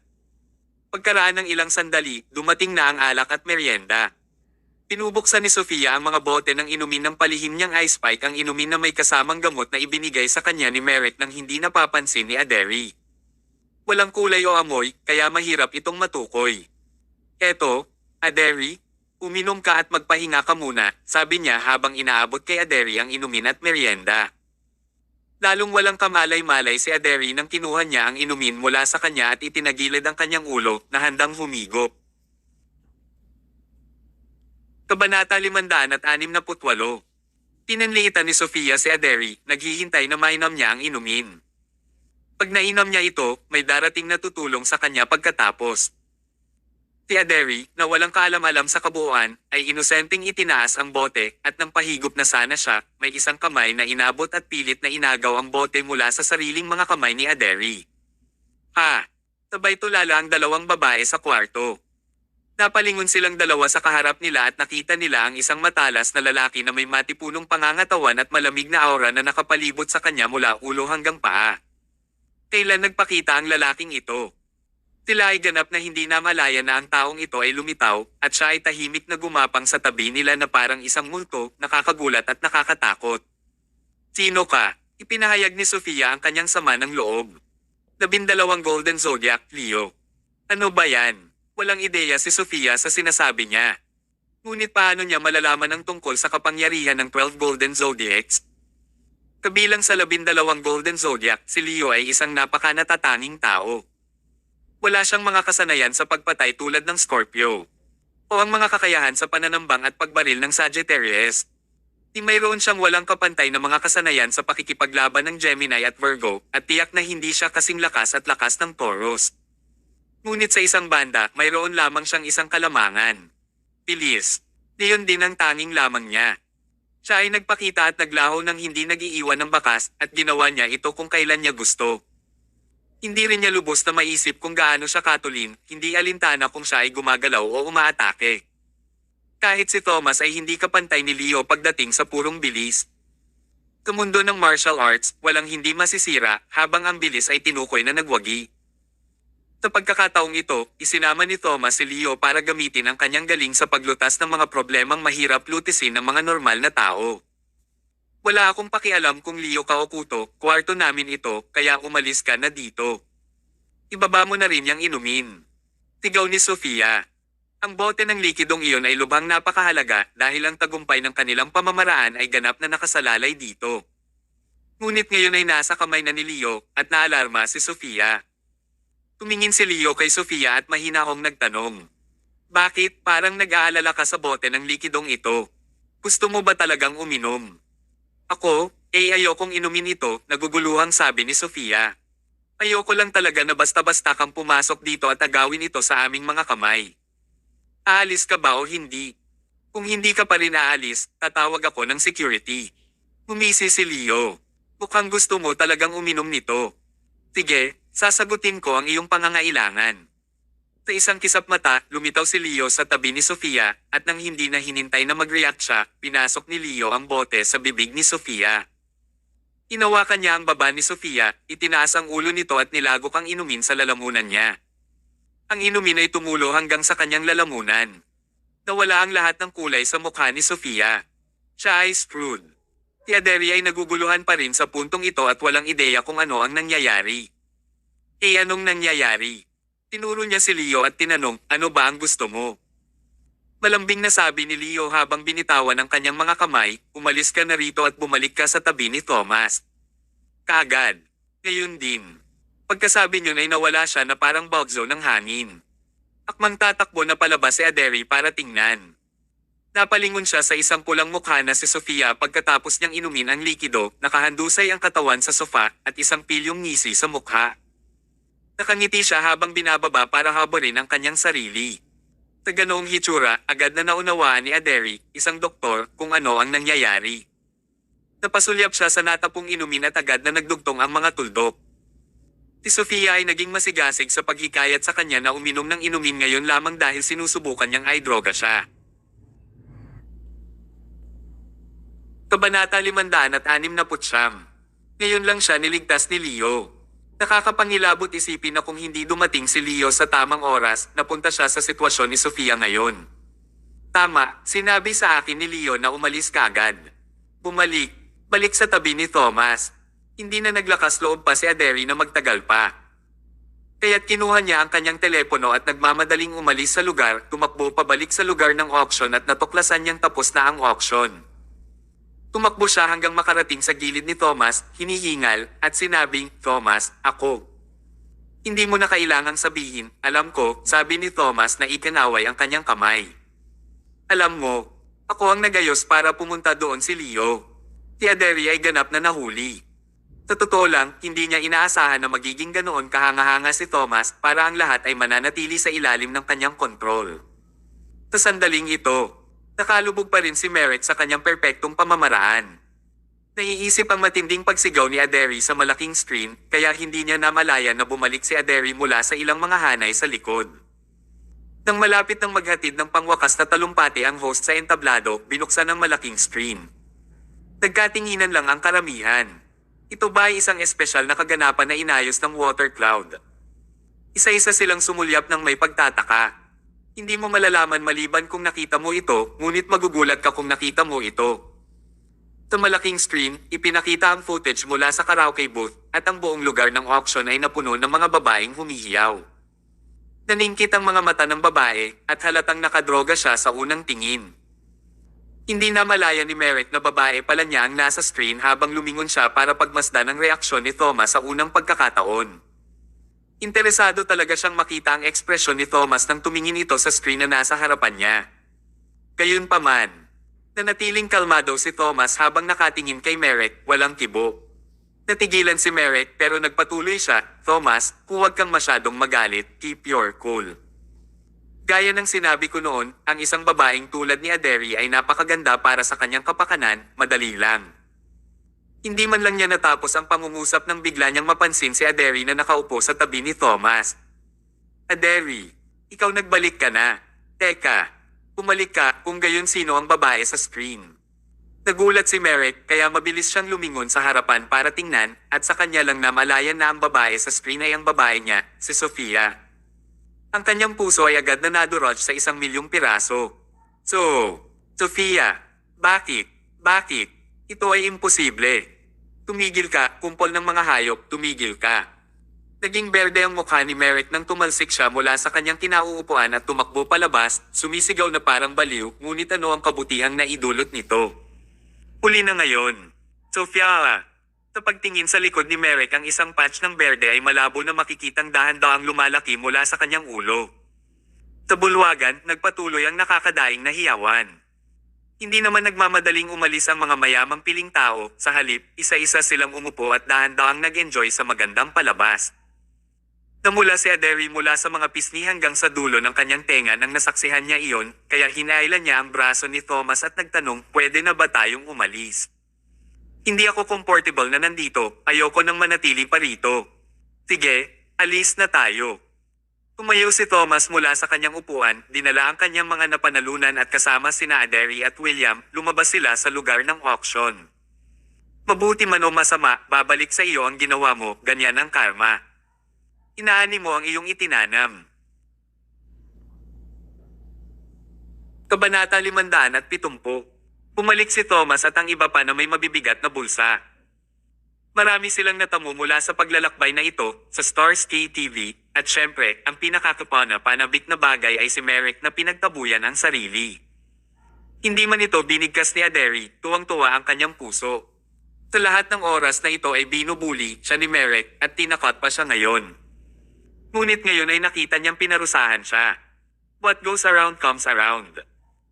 A: Pagkaraan ng ilang sandali, dumating na ang alak at merienda. Pinubuksan ni Sofia ang mga bote ng inumin ng palihim niyang ice spike, ang inumin na may kasamang gamot na ibinigay sa kanya ni Merek nang hindi napapansin ni Aderi. Walang kulay o amoy, kaya mahirap itong matukoy. Eto, Aderi, uminom ka at magpahinga ka muna, sabi niya habang inaabot kay Aderi ang inumin at merienda. Lalong walang kamalay-malay si Aderi nang kinuha niya ang inumin mula sa kanya at itinagilid ang kanyang ulo na handang humigop. Kabanata 568. Pinanliitan ni Sofia si Aderi, naghihintay na mainam niya ang inumin. Pag nainom niya ito, may darating na tutulong sa kanya pagkatapos. Si Aderi, na walang kaalam-alam sa kabuuan, ay inosenteng itinaas ang bote, at nang pahigop na sana siya, may isang kamay na inabot at pilit na inagaw ang bote mula sa sariling mga kamay ni Aderi. Sabay tulala ang dalawang babae sa kwarto. Napalingon silang dalawa sa kaharap nila at nakita nila ang isang matalas na lalaki na may matipunong pangangatawan at malamig na aura na nakapalibot sa kanya mula ulo hanggang paa. Kailan nagpakita ang lalaking ito? Sila ay ganap na hindi namalaya na ang taong ito ay lumitaw, at siya ay tahimik na gumapang sa tabi nila na parang isang multo, nakakagulat at nakakatakot. Sino ka? Ipinahayag ni Sofia ang kanyang sama ng loob. 12 Golden Zodiac, Leo. Ano ba yan? Walang ideya si Sofia sa sinasabi niya. Ngunit paano niya malalaman ang tungkol sa kapangyarihan ng 12 Golden Zodiacs? Kabilang sa 12 Golden Zodiac, si Leo ay isang napakanatatanging tao. Wala siyang mga kasanayan sa pagpatay tulad ng Scorpio, o ang mga kakayahan sa pananambang at pagbaril ng Sagittarius. Mayroon siyang walang kapantay na mga kasanayan sa pakikipaglaban ng Gemini at Virgo, at tiyak na hindi siya kasing lakas at lakas ng Taurus. Ngunit sa isang banda, mayroon lamang siyang isang kalamangan. Bilis. Diyon din ang tanging lamang niya. Siya ay nagpakita at naglaho ng hindi nag-iiwan ng bakas, at ginawa niya ito kung kailan niya gusto. Hindi rin niya lubos na maisip kung gaano siya katulin, hindi alintana kung siya ay gumagalaw o umaatake. Kahit si Thomas ay hindi kapantay ni Leo pagdating sa purong bilis. Sa mundo ng martial arts, walang hindi masisira habang ang bilis ay tinukoy na nagwagi. Sa pagkakataong ito, isinama ni Thomas si Leo para gamitin ang kanyang galing sa paglutas ng mga problemang mahirap lutisin ng mga normal na tao. Wala akong pakialam kung Leo ka o kuto, kwarto namin ito, kaya umalis ka na dito. Ibaba mo na rin yang inumin. Sigaw ni Sofia. Ang bote ng likidong iyon ay lubhang napakahalaga dahil ang tagumpay ng kanilang pamamaraan ay ganap na nakasalalay dito. Ngunit ngayon ay nasa kamay na ni Leo at naalarma si Sofia. Tumingin si Leo kay Sofia at mahinahong nagtanong. Bakit parang nag-aalala ka sa bote ng likidong ito? Gusto mo ba talagang uminom? Ako, ayokong inumin ito, naguguluhang sabi ni Sofia. Ayoko lang talaga na basta-basta kang pumasok dito at agawin ito sa aming mga kamay. Aalis ka ba o hindi? Kung hindi ka pa rin aalis, tatawag ako ng security. Humisi si Leo. Mukhang gusto mo talagang uminom nito. Sige, sasagutin ko ang iyong pangangailangan. Sa isang kisap mata, lumitaw si Leo sa tabi ni Sofia at nang hindi na hinintay na mag-react siya, pinasok ni Leo ang bote sa bibig ni Sofia. Hinawakan niya ang baba ni Sofia, itinaas ang ulo nito at nilagok ang inumin sa lalamunan niya. Ang inumin ay tumulo hanggang sa kanyang lalamunan. Nawala ang lahat ng kulay sa mukha ni Sofia. Siya ay screwed. Si Aderi ay naguguluhan pa rin sa puntong ito at walang ideya kung ano ang nangyayari. Anong nangyayari? Tinuro niya si Leo at tinanong, ano ba ang gusto mo? Malambing na sabi ni Leo habang binitawan ang kanyang mga kamay, umalis ka na rito at bumalik ka sa tabi ni Thomas. Kaagad. Ngayon din. Pagkasabi niyo ay nawala siya na parang bugzo ng hangin. Akmang tatakbo na palabas si Aderi para tingnan. Napalingon siya sa isang pulang mukha na si Sofia pagkatapos niyang inumin ang likido, nakahandusay ang katawan sa sofa at isang pilyong ngisi sa mukha. Nakangiti siya habang binababa para haborin ang kanyang sarili. Sa ganoong hitsura, agad na naunawaan ni Aderi, isang doktor, kung ano ang nangyayari. Napasulyap siya sa natapong inumin at agad na nagdugtong ang mga tuldok. Si Sofia ay naging masigasig sa paghikayat sa kanya na uminom ng inumin ngayon lamang dahil sinusubukan niyang ay droga siya. Kabanata 569. Ngayon lang siya niligtas ni Leo. Nakakapangilabot isipin na kung hindi dumating si Leo sa tamang oras, napunta siya sa sitwasyon ni Sofia ngayon. Tama, sinabi sa akin ni Leo na umalis kaagad. Balik sa tabi ni Thomas. Hindi na naglakas loob pa si Aderi na magtagal pa. Kaya't kinuha niya ang kanyang telepono at nagmamadaling umalis sa lugar, tumakbo pabalik sa lugar ng auction at natuklasan niyang tapos na ang auction. Tumakbo siya hanggang makarating sa gilid ni Thomas, hinihingal, at sinabing, Thomas, ako. Hindi mo na kailangang sabihin, alam ko, sabi ni Thomas na ikinaway ang kanyang kamay. Alam mo, ako ang nagayos para pumunta doon si Leo. Si Aderi ay ganap na nahuli. Sa totoo lang, hindi niya inaasahan na magiging ganoon kahanga-hanga si Thomas para ang lahat ay mananatili sa ilalim ng kanyang kontrol. Sa sandaling ito, nakalubog pa rin si Merritt sa kanyang perpektong pamamaraan. Naiisip ang matinding pagsigaw ni Aderi sa malaking screen, kaya hindi niya namalayan na bumalik si Aderi mula sa ilang mga hanay sa likod. Nang malapit ng maghatid ng pangwakas na talumpati ang host sa entablado, binuksan ang malaking screen. Nagkatinginan lang ang karamihan. Ito ba ay isang espesyal na kaganapan na inayos ng Water Cloud? Isa-isa silang sumulyap ng may pagtataka. Hindi mo malalaman maliban kung nakita mo ito, ngunit magugulat ka kung nakita mo ito. Sa malaking screen, ipinakita ang footage mula sa karaoke booth, at ang buong lugar ng auction ay napuno ng mga babaeng humihiyaw. Naningkit ang mga mata ng babae, at halatang nakadroga siya sa unang tingin. Hindi na malaya ni Merritt na babae pala niya ang nasa screen habang lumingon siya para pagmasdan ang reaksyon ni Thomas sa unang pagkakataon. Interesado talaga siyang makita ang ekspresyon ni Thomas nang tumingin ito sa screen na nasa harapan niya. Gayunpaman, nanatiling kalmado si Thomas habang nakatingin kay Merritt, walang kibo. Natigilan si Merritt pero nagpatuloy siya, Thomas, huwag kang masyadong magalit, keep your cool. Gaya ng sinabi ko noon, ang isang babaeng tulad ni Aderi ay napakaganda para sa kanyang kapakanan, madali lang. Hindi man lang niya natapos ang pangungusap nang bigla niyang mapansin si Aderi na nakaupo sa tabi ni Thomas. Aderi, ikaw nagbalik ka na. Teka, Pumalik ka kung gayon sino ang babae sa screen. Nagulat si Merrick kaya mabilis siyang lumingon sa harapan para tingnan at sa kanya lang namalayan na ang babae sa screen ay ang babae niya, si Sofia. Ang kanyang puso ay agad na nadurog sa 1,000,000 piraso. So, Sofia, bakit? Bakit? Ito ay imposible. Tumigil ka, kumpol ng mga hayop, tumigil ka. Naging berde ang mukha ni Merrick nang tumalsik siya mula sa kanyang kinauupuan at tumakbo palabas, sumisigaw na parang baliw, ngunit ano ang kabutihang naidulot nito? Huli na ngayon. Sofia, sa pagtingin sa likod ni Merrick ang isang patch ng berde ay malabo na makikitang dahan-daang lumalaki mula sa kanyang ulo. Sa bulwagan, nagpatuloy ang nakakadaing na hiyawan. Hindi naman nagmamadaling umalis ang mga mayamang piling tao, sa halip, isa-isa silang umupo at dahan-daang nag-enjoy sa magandang palabas. Namula si Aderi mula sa mga pisngi hanggang sa dulo ng kanyang tenga nang nasaksihan niya iyon, kaya hinailan niya ang braso ni Thomas at nagtanong, pwede na ba tayong umalis? Hindi ako comfortable na nandito, ayoko nang manatili pa rito. Sige, alis na tayo. Tumayo si Thomas mula sa kanyang upuan, dinala ang kanyang mga napanalunan at kasama sina Aderi at William, lumabas sila sa lugar ng auction. Mabuti man o masama, babalik sa iyo ang ginawa mo, ganyan ang karma. Inaani mo ang iyong itinanam. Kabanata 570. Pumalik si Thomas at ang iba pa na may mabibigat na bulsa. Marami silang natamo mula sa paglalakbay na ito, sa Stars KTV, at syempre, ang pinakakapanabik na bagay ay si Merrick na pinagtabuyan ang sarili. Hindi man ito binigkas ni Aderi, tuwang-tuwa ang kanyang puso. Sa lahat ng oras na ito ay binubuli siya ni Merrick at tinakot pa siya ngayon. Ngunit ngayon ay nakita niyang pinarusahan siya. What goes around comes around.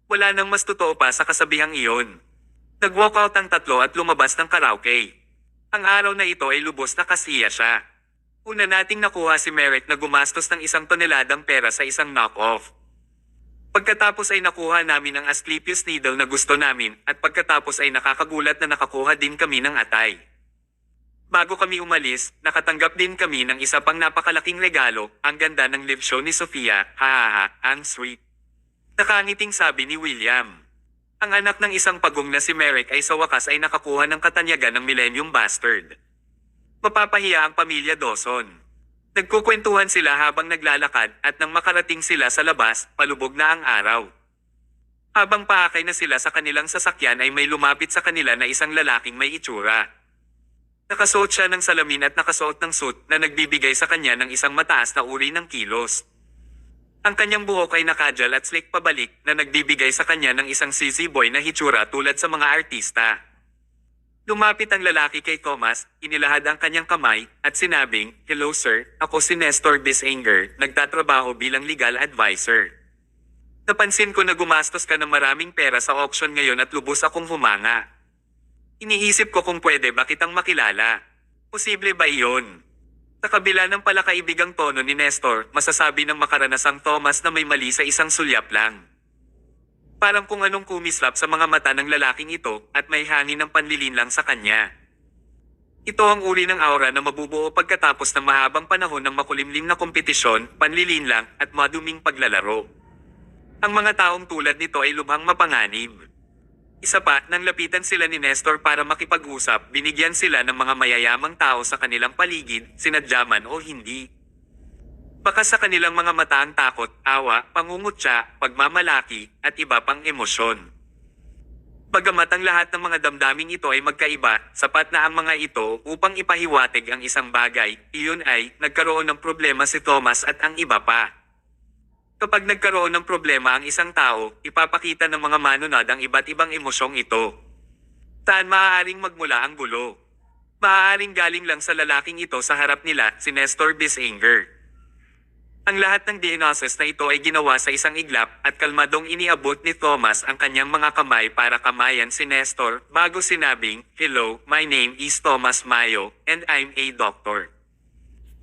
A: Wala nang mas totoo pa sa kasabihang iyon. Nag-walkout ang tatlo at lumabas ng karaoke. Ang araw na ito ay lubos na kasiya siya. Una nating nakuha si Merrick na gumastos ng 1 toneladang pera sa isang knock-off. Pagkatapos ay nakuha namin ang Asclepius needle na gusto namin at pagkatapos ay nakakagulat na nakakuha din kami ng atay. Bago kami umalis, nakatanggap din kami ng isa pang napakalaking regalo, ang ganda ng live show ni Sofia, hahaha, ang sweet. Nakangiting sabi ni William. Ang anak ng isang pagong na si Merrick ay sa wakas ay nakakuha ng katanyagan ng Millennium Bastard. Mapapahiya ang pamilya Dawson. Nagkukwentuhan sila habang naglalakad at nang makarating sila sa labas, palubog na ang araw. Habang paakay na sila sa kanilang sasakyan ay may lumapit sa kanila na isang lalaking may itsura. Nakasuot siya ng salamin at nakasuot ng suit na nagbibigay sa kanya ng isang mataas na uri ng kilos. Ang kanyang buhok ay nakajal at slick pabalik na nagbibigay sa kanya ng isang sissy boy na hitsura tulad sa mga artista. Lumapit ang lalaki kay Thomas, inilahad ang kanyang kamay, at sinabing, "Hello sir, ako si Nestor Bisanger, nagtatrabaho bilang legal advisor. Napansin ko na gumastos ka ng maraming pera sa auction ngayon at lubos akong humanga. Iniisip ko kung pwede ba kitang makilala. Posible ba iyon?" Sa kabila ng palakaibigang tono ni Nestor, masasabi ng makaranasang Thomas na may mali sa isang sulyap lang. Parang kung anong kumislap sa mga mata ng lalaking ito at may hangin ng panlilinlang sa kanya. Ito ang uri ng aura na mabubuo pagkatapos ng mahabang panahon ng makulimlim na kompetisyon, panlilinlang at maduming paglalaro. Ang mga taong tulad nito ay lubhang mapanganib. Isa pa, nang lapitan sila ni Nestor para makipag-usap, binigyan sila ng mga mayayamang tao sa kanilang paligid, sinadya man o hindi. Baka sa kanilang mga mata ang takot, awa, pangungutya, pagmamalaki, at iba pang emosyon. Bagamat ang lahat ng mga damdaming ito ay magkaiba, sapat na ang mga ito upang ipahiwatig ang isang bagay, iyon ay, nagkaroon ng problema si Thomas at ang iba pa. Kapag nagkaroon ng problema ang isang tao, ipapakita ng mga manunod ang iba't ibang emosyong ito. Saan maaaring magmula ang gulo? Maaaring galing lang sa lalaking ito sa harap nila, si Nestor Bisanger. Ang lahat ng diagnosis na ito ay ginawa sa isang iglap at kalmadong iniabot ni Thomas ang kanyang mga kamay para kamayan si Nestor bago sinabing, "Hello, my name is Thomas Mayo, and I'm a doctor."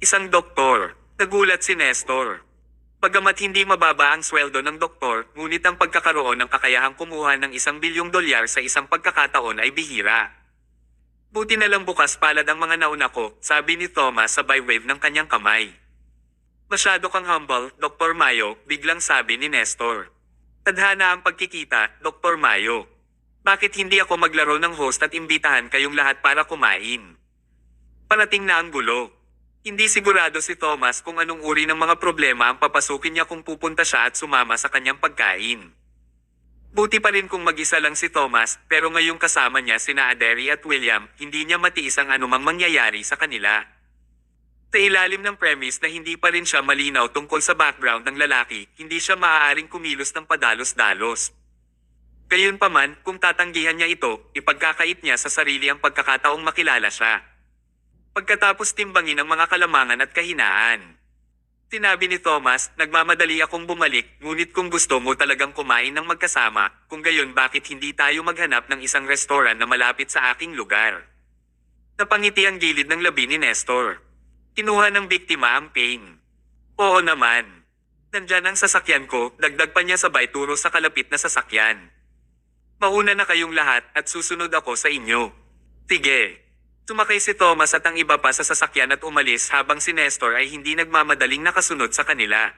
A: Isang doktor. Nagulat si Nestor. Bagamat hindi mababa ang sweldo ng doktor, ngunit ang pagkakaroon ng kakayahang kumuha ng $1 billion sa isang pagkakataon ay bihira. Buti na lang bukas palad ang mga nauna ko, sabi ni Thomas sabay wave ng kanyang kamay. Masyado kang humble, Dr. Mayo, biglang sabi ni Nestor. Tadhana ang pagkikita, Dr. Mayo. Bakit hindi ako maglaro ng host at imbitahan kayong lahat para kumain? Parating na ang gulo. Hindi sigurado si Thomas kung anong uri ng mga problema ang papasukin niya kung pupunta siya at sumama sa kanyang pagkain. Buti pa rin kung mag-isa lang si Thomas, pero ngayong kasama niya sina Aderi at William, hindi niya matiis ang anumang mangyayari sa kanila. Sa ilalim ng premise na hindi pa rin siya malinaw tungkol sa background ng lalaki, hindi siya maaaring kumilos ng padalos-dalos. Gayunpaman, kung tatanggihan niya ito, ipagkakait niya sa sarili ang pagkakataong makilala siya. Pagkatapos timbangin ang mga kalamangan at kahinaan. Sinabi ni Thomas, nagmamadali akong bumalik, ngunit kung gusto mo talagang kumain ng magkasama, kung gayon bakit hindi tayo maghanap ng isang restoran na malapit sa aking lugar? Napangiti ang gilid ng labi ni Nestor. Kinuha ng biktima ang pain. Oo naman. Nandyan ang sasakyan ko, dagdag pa niya sabay turo sa kalapit na sasakyan. Mauna na kayong lahat at susunod ako sa inyo. Sige. Sumakay si Thomas at ang iba pa sa sasakyan at umalis habang si Nestor ay hindi nagmamadaling nakasunod sa kanila.